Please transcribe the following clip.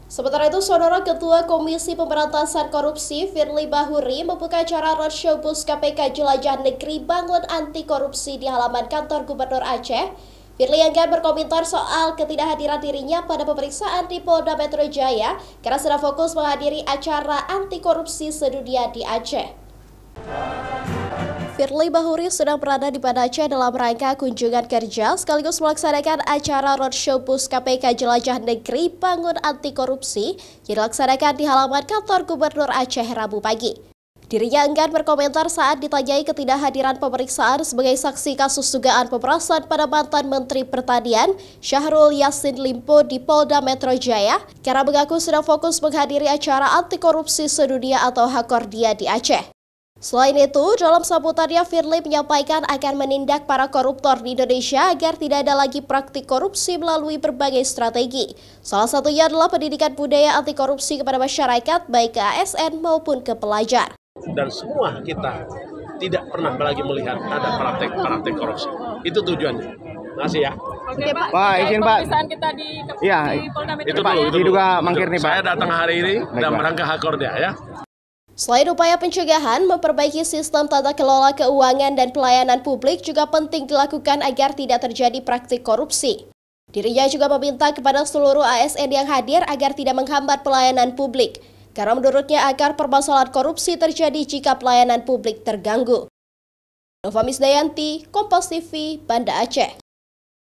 Sementara itu, Saudara Ketua Komisi Pemberantasan Korupsi Firly Bahuri membuka acara roadshow bus KPK Jelajah Negeri Bangun Anti Korupsi di halaman kantor Gubernur Aceh. Firly enggan berkomentar soal ketidakhadiran dirinya pada pemeriksaan di Polda Metro Jaya karena sedang fokus menghadiri acara anti korupsi sedunia di Aceh. Firly Bahuri sedang berada di Banda Aceh dalam rangka kunjungan kerja sekaligus melaksanakan acara roadshow bus KPK Jelajah Negeri Bangun Anti Korupsi yang dilaksanakan di halaman kantor Gubernur Aceh Rabu pagi. Dirinya enggan berkomentar saat ditanyai ketidakhadiran pemeriksaan sebagai saksi kasus dugaan pemerasan pada mantan Menteri Pertanian Syahrul Yassin Limpo di Polda Metro Jaya karena mengaku sedang fokus menghadiri acara anti korupsi sedunia atau Hakordia di Aceh. Selain itu, dalam sambutannya Firly menyampaikan akan menindak para koruptor di Indonesia agar tidak ada lagi praktik korupsi melalui berbagai strategi. Salah satunya adalah pendidikan budaya anti korupsi kepada masyarakat baik ke ASN maupun ke pelajar. Dan semua kita tidak pernah lagi melihat ada praktek korupsi. Itu tujuannya. Makasih ya. Oke Pak, izin Pak. Pemeriksaan kita di Polda Metro Itu Jaya. dulu. Diduga mangkir nih Pak. Saya datang hari ini dalam Pak. rangka Hakordia ya. Selain upaya pencegahan, memperbaiki sistem tata kelola keuangan dan pelayanan publik juga penting dilakukan agar tidak terjadi praktik korupsi. Dirinya juga meminta kepada seluruh ASN yang hadir agar tidak menghambat pelayanan publik, karena menurutnya akar permasalahan korupsi terjadi jika pelayanan publik terganggu. Nova Misdayanti, Kompas TV, Banda Aceh.